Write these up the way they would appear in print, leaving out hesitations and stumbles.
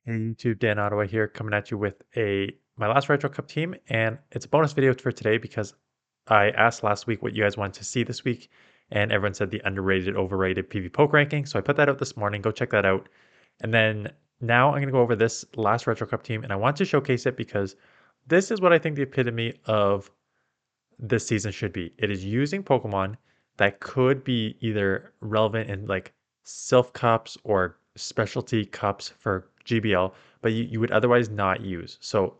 Hey YouTube, Dan Ottawa here, coming at you with my last Retro Cup team, and it's a bonus video for today because I asked last week what you guys wanted to see this week, and everyone said the underrated, overrated PV Poke ranking. So I put that out this morning. Go check that out. And then now I'm gonna go over this last Retro Cup team, and I want to showcase it because this is what I think the epitome of this season should be. It is using Pokemon that could be either relevant in like Silph cups or specialty cups for GBL, but you would otherwise not use. So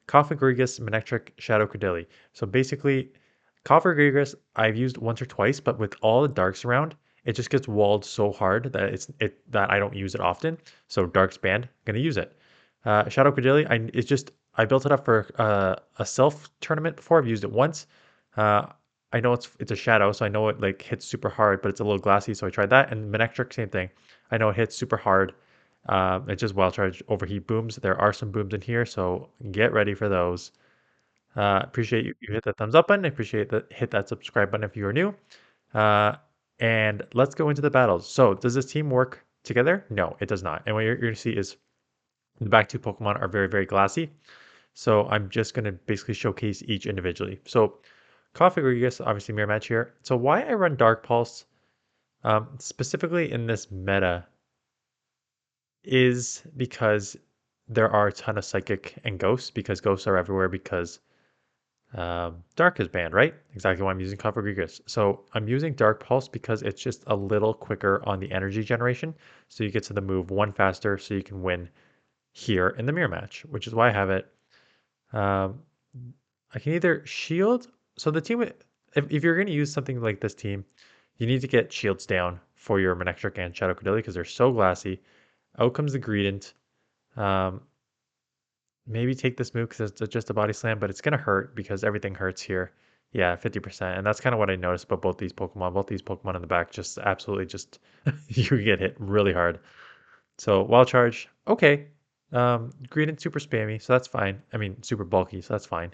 cofagrigus, manectric, shadow cradily. So basically, cofagrigus I've used once or twice, but with all the darks around, it just gets walled so hard that that I don't use it often. So darks banned, gonna use it. Shadow cradily, I built it up for a self tournament before. I've used it once. Uh, I know it's a shadow, so I know it like hits super hard, but it's a little glassy, so I tried that. And manectric, same thing. I know it hits super hard. It's just wild charge overheat booms. There are some booms in here, so get ready for those. Appreciate you hit that thumbs up button. I appreciate that hit that subscribe button if you are new. Uh, and let's go into the battles. So does this team work together? No, it does not. And what you're going to see is the back two Pokemon are very, very glassy. So I'm just going to basically showcase each individually. So Cofagrigus, obviously mirror match here. So why I run Dark Pulse, specifically in this meta, is because there are a ton of Psychic and Ghosts, because Ghosts are everywhere because Dark is banned, right? Exactly why I'm using Cofagrigus. So I'm using Dark Pulse because it's just a little quicker on the energy generation. So you get to the move one faster so you can win here in the mirror match, which is why I have it. Um, I can either shield. So the team, if you're going to use something like this team, you need to get shields down for your Manectric and Shadow Cradily because they're so glassy. Out comes the Greedent. Um, maybe take this move because it's just a body slam, but it's going to hurt because everything hurts here. Yeah, 50%. And that's kind of what I noticed about both these Pokemon. Both these Pokemon in the back just absolutely just, you get hit really hard. So Wild Charge, okay. Greedent super spammy, so that's fine. I mean, super bulky, so that's fine.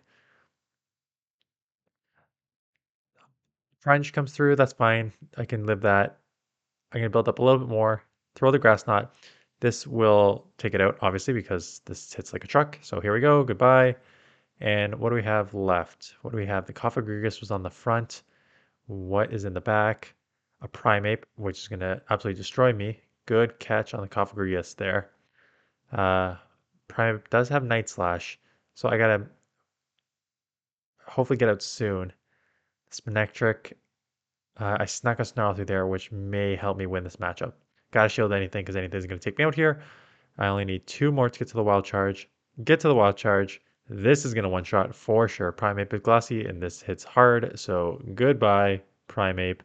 French comes through, that's fine. I can live that. I'm going to build up a little bit more, throw the grass knot. This will take it out, obviously, because this hits like a truck. So here we go, goodbye. And what do we have left? What do we have? The Cofagrigus was on the front. What is in the back? A Primeape, which is going to absolutely destroy me. Good catch on the Cofagrigus there. Uh, Primeape does have Night Slash, so I got to hopefully get out soon. Spinectric, I snuck a Snarl through there, which may help me win this matchup. Gotta shield anything because anything's going to take me out here. I only need two more to get to the Wild Charge. Get to the Wild Charge. This is going to one-shot for sure. Primeape is glassy, and this hits hard, so goodbye, Primeape.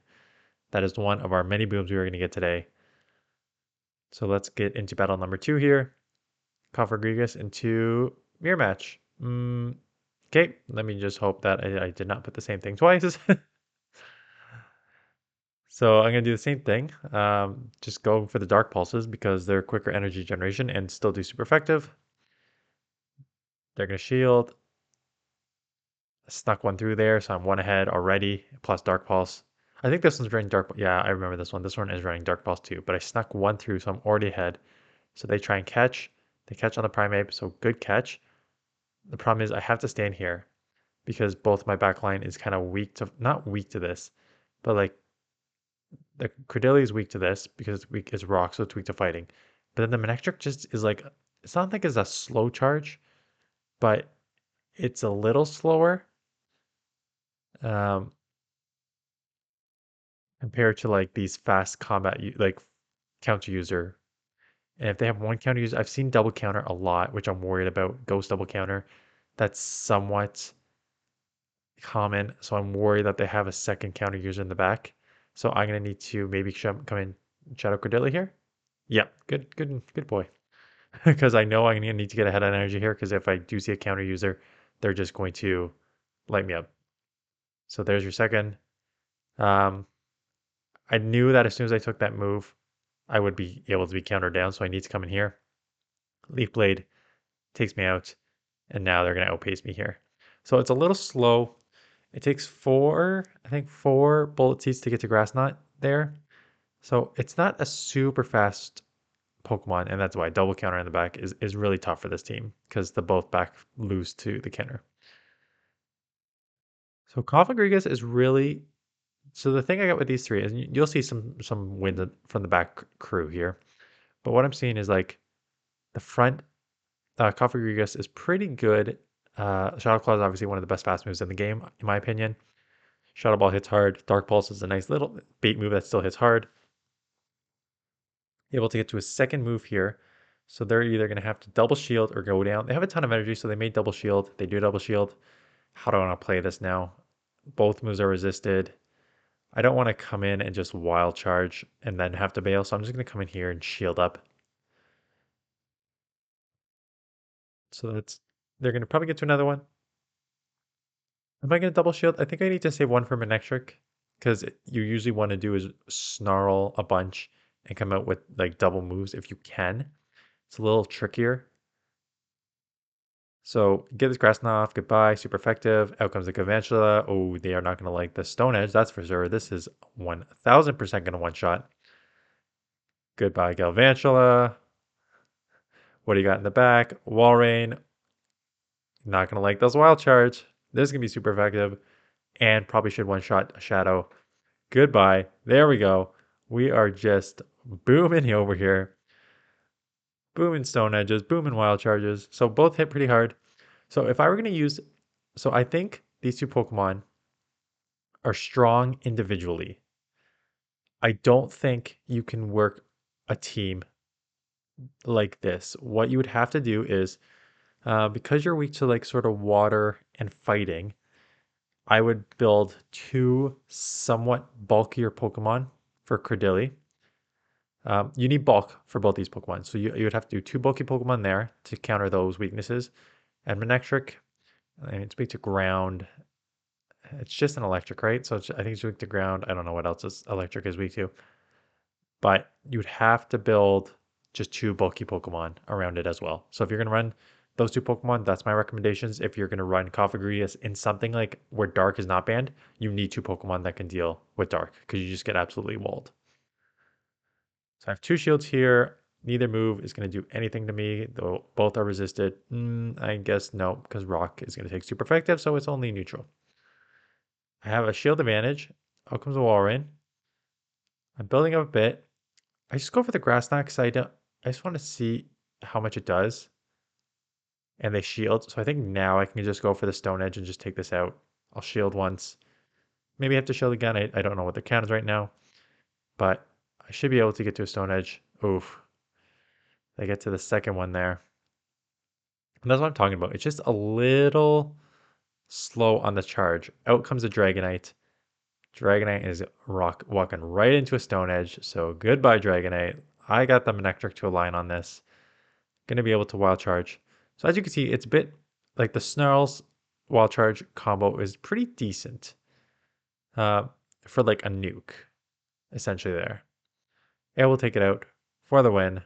That is one of our many booms we are going to get today. So let's get into battle number 2 here. Cofagrigus into Mirror Match. Okay, let me just hope that I did not put the same thing twice. So I'm going to do the same thing. Just go for the Dark Pulses because they're quicker energy generation and still do super effective. They're going to shield. Snuck one through there, so I'm one ahead already, plus Dark Pulse. I think this one's running Dark. Yeah, I remember this one. This one is running Dark Pulse too, but I snuck one through, so I'm already ahead. So they try and catch. They catch on the Primeape, so good catch. The problem is I have to stand here because both my back line is kind of weak to, not weak to this, but like the Cradily is weak to this because it's weak as rock, so it's weak to fighting. But then the Manectric just is like, it's not like it's a slow charge, but it's a little slower um, compared to like these fast combat, like counter user. And if they have one counter user, I've seen double counter a lot, which I'm worried about. Ghost double counter, that's somewhat common. So I'm worried that they have a second counter user in the back. So I'm gonna need to maybe come in Shadow Cordilla here. Yeah, good boy. Because I know I'm gonna need to get ahead on energy here. Because if I do see a counter user, they're just going to light me up. So there's your second. Um, I knew that as soon as I took that move, I would be able to be countered down. So I need to come in here. Leaf Blade takes me out, and now they're gonna outpace me here. So it's a little slow. It takes I think four bullet seeds to get to Grass Knot there. So it's not a super fast Pokemon, and that's why double counter in the back is really tough for this team because the both back lose to the counter. So cofagrigus is really so the thing I got with these three is you'll see some wins from the back crew here, but what I'm seeing is like the front cofagrigus is pretty good. Shadow Claw is obviously one of the best fast moves in the game, in my opinion. Shadow Ball hits hard. Dark Pulse is a nice little bait move that still hits hard. Able to get to a second move here. So they're either going to have to double shield or go down. They have a ton of energy, so they may double shield. They do double shield. How do I want to play this now? Both moves are resisted. I don't want to come in and just wild charge and then have to bail, so I'm just going to come in here and shield up. So they're going to probably get to another one. Am I going to double shield? I think I need to save one for manectric because you usually want to do is snarl a bunch and come out with like double moves if you can. It's a little trickier. So get this grass off. Goodbye. Super effective. Out comes the Covantula. Oh, they are not going to like the Stone Edge. That's for sure. This is 1000% going to one shot. Goodbye, Galvantula. What do you got in the back? Walrein. Not going to like those wild charge. This is going to be super effective. And probably should one shot Shadow. Goodbye. There we go. We are just booming over here. Booming Stone Edges. Booming wild charges. So both hit pretty hard. So if I were going to use. So I think these two Pokemon are strong individually. I don't think you can work a team like this. What you would have to do is, because you're weak to like sort of water and fighting, I would build two somewhat bulkier Pokemon for Cradily. You need bulk for both these Pokemon. So you would have to do two bulky Pokemon there to counter those weaknesses. And Manectric, I mean, it's weak to ground. It's just an electric, right? So I think it's weak to ground. I don't know what else is electric is weak to. But you'd have to build just two bulky Pokemon around it as well. So if you're going to run those two Pokemon, that's my recommendations. If you're going to run cofagrigus in something like where Dark is not banned, you need two Pokemon that can deal with Dark because you just get absolutely walled. So I have two shields here. Neither move is going to do anything to me, though both are resisted. I guess no, because Rock is going to take super effective, so it's only neutral. I have a shield advantage. Out comes a Walrein. I'm building up a bit. I just go for the grass knot because I just want to see how much it does. And they shield. So I think now I can just go for the Stone Edge and just take this out. I'll shield once. Maybe I have to shield again. I don't know what the count is right now. But I should be able to get to a Stone Edge. Oof. I get to the second one there. And that's what I'm talking about. It's just a little slow on the charge. Out comes the Dragonite. Dragonite is walking right into a Stone Edge. So goodbye, Dragonite. I got the Manectric to align on this. Going to be able to wild charge. So as you can see, it's a bit like the Snarls wild charge combo is pretty decent uh, for like a nuke, essentially there. And we'll take it out for the win.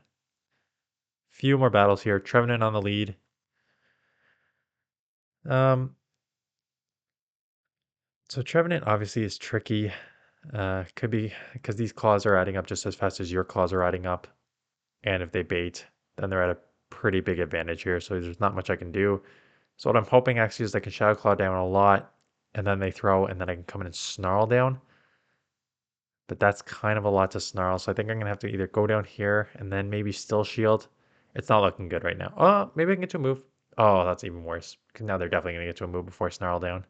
Few more battles here. Trevenant on the lead. Um, so Trevenant obviously is tricky. Could be because these claws are adding up just as fast as your claws are adding up. And if they bait, then they're at a pretty big advantage here. So there's not much I can do. So what I'm hoping actually is I can Shadow Claw down a lot, and then they throw, and then I can come in and Snarl down. But that's kind of a lot to Snarl, so I think I'm going to have to either go down here and then maybe still shield. It's not looking good right now. Oh, maybe I can get to a move. Oh, that's even worse, because now they're definitely going to get to a move before Snarl down.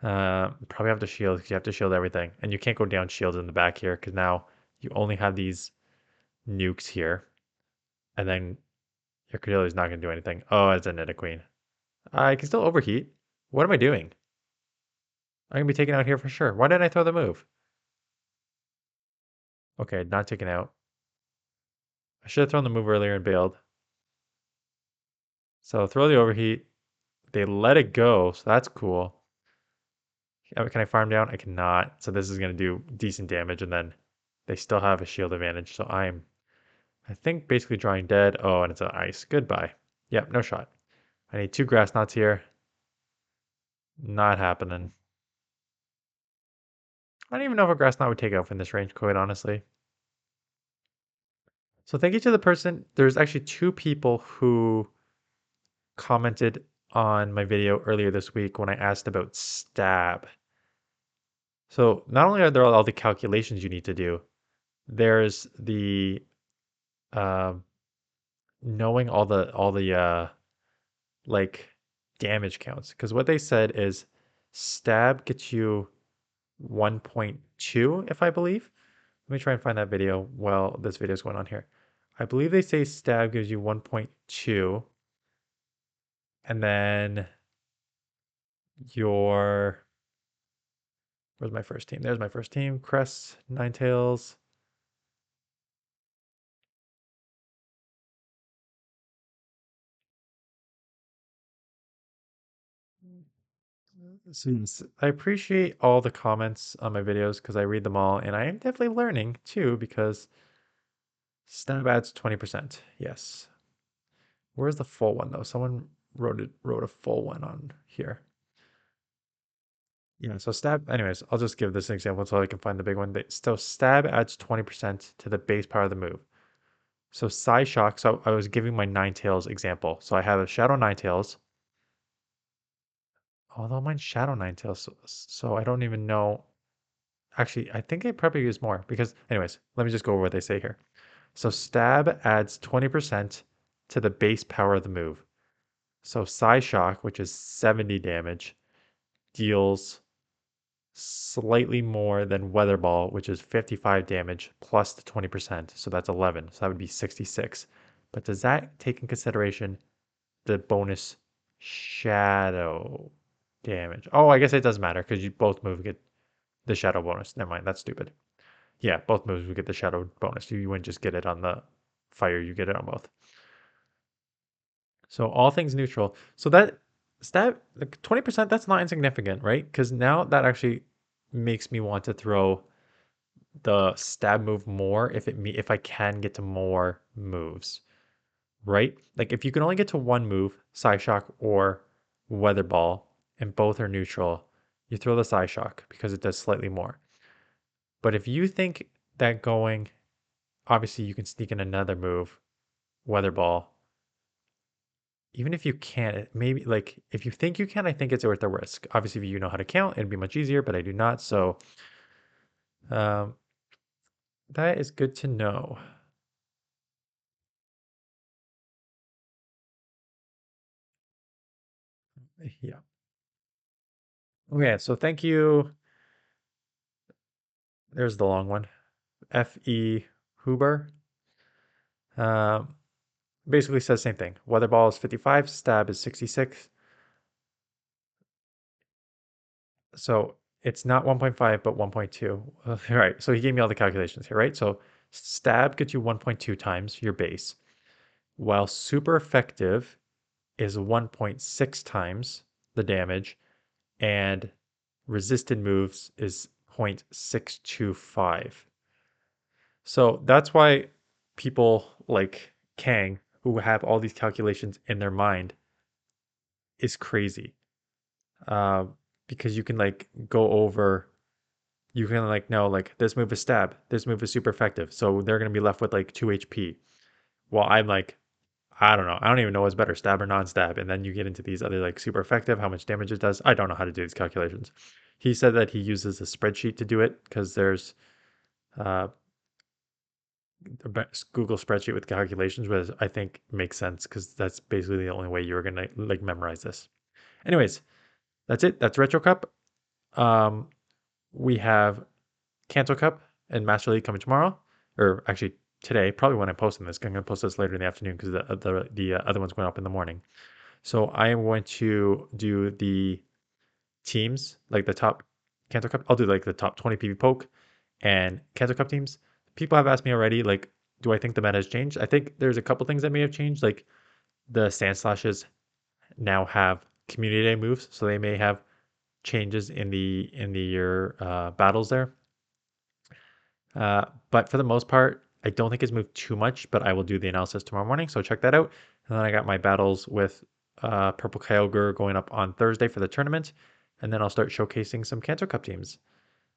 Probably have to shield, because you have to shield everything. And you can't go down shields in the back here, because now you only have these nukes here. And then your Cradily is not going to do anything. Oh, it's a Nidoqueen. I can still overheat. What am I doing? I'm going to be taken out here for sure. Why didn't I throw the move? Okay, not taken out. I should have thrown the move earlier and bailed. So throw the overheat. They let it go, so that's cool. Can I farm down? I cannot. So this is going to do decent damage, and then they still have a shield advantage. So I think, basically drawing dead. Oh, and it's an ice. Goodbye. Yep, no shot. I need two grass knots here. Not happening. I don't even know if a grass knot would take out from this range, quite honestly. So thank you to the person. There's actually two people who commented on my video earlier this week when I asked about stab. So not only are there all the calculations you need to do, there's the um, knowing all the like damage counts. Because what they said is stab gets you 1.2, if I believe. Let me try and find that video while this video is going on here. I believe they say stab gives you 1.2, and then your where's my first team? There's my first team. Crest, Ninetales. So yes, I appreciate all the comments on my videos because I read them all, and I am definitely learning too because stab adds 20%. Yes. Where's the full one though? Someone wrote a full one on here. Yeah, so stab, anyways, I'll just give this an example until I can find the big one. So stab adds 20% to the base power of the move. So Psy Shock, so I was giving my Ninetales example. So I have a Shadow Ninetales, although mine's Shadow Ninetales, so I don't even know. Actually, I think they probably use more because, anyways, let me just go over what they say here. So stab adds 20% to the base power of the move. So Psy Shock, which is 70 damage, deals slightly more than Weather Ball, which is 55 damage plus the 20%. So that's 11. So that would be 66. But does that take in consideration the bonus shadow damage? Oh, I guess it does matter because you both move get the shadow bonus. Never mind, that's stupid. Yeah, both moves would get the shadow bonus. You wouldn't just get it on the fire, you get it on both. So all things neutral. So that stat, like 20%, that's not insignificant, right? Because now that actually makes me want to throw the stab move more if I can get to more moves, right? Like if you can only get to one move, Psyshock or Weather Ball, and both are neutral, you throw the Psyshock because it does slightly more. But if you think that going, obviously you can sneak in another move, Weather Ball. Even if you can't, maybe like if you think you can, I think it's worth the risk. Obviously, if you know how to count, it'd be much easier, but I do not. So um, that is good to know. Yeah. Okay, so thank you. There's the long one. F.E. Huber. Um, basically says same thing. Weather ball is 55, stab is 66. So it's not 1.5, but 1.2. All right, so he gave me all the calculations here, right? So stab gets you 1.2 times your base, while super effective is 1.6 times the damage, and resisted moves is 0.625. So that's why people like Kang, who have all these calculations in their mind, is crazy. Uh, because you can like go over, you can like know like this move is stab, this move is super effective, so they're gonna be left with like 2 HP. Well, I'm like, I don't know. I don't even know what's better, stab or non-stab. And then you get into these other like super effective, how much damage it does. I don't know how to do these calculations. He said that he uses a spreadsheet to do it because there's uh, a Google spreadsheet with calculations, which I think makes sense because that's basically the only way you're gonna like memorize this. Anyways, that's it. That's Retro Cup. Um, we have Kanto Cup and Master League coming tomorrow, or actually today. Probably when I'm posting this, I'm gonna post this later in the afternoon because the other one's going up in the morning. So I am going to do the teams, like the top Kanto Cup. I'll do like the top 20 PV Poke and Kanto Cup teams. People have asked me already, like, do I think the meta has changed? I think there's a couple things that may have changed. Like the Sand Slashes now have community day moves, so they may have changes in the your battles there. But for the most part, I don't think it's moved too much, but I will do the analysis tomorrow morning. So check that out. And then I got my battles with Purple Kyogre going up on Thursday for the tournament. And then I'll start showcasing some Kanto Cup teams.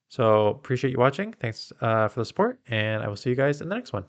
So appreciate you watching. Thanks for the support. And I will see you guys in the next one.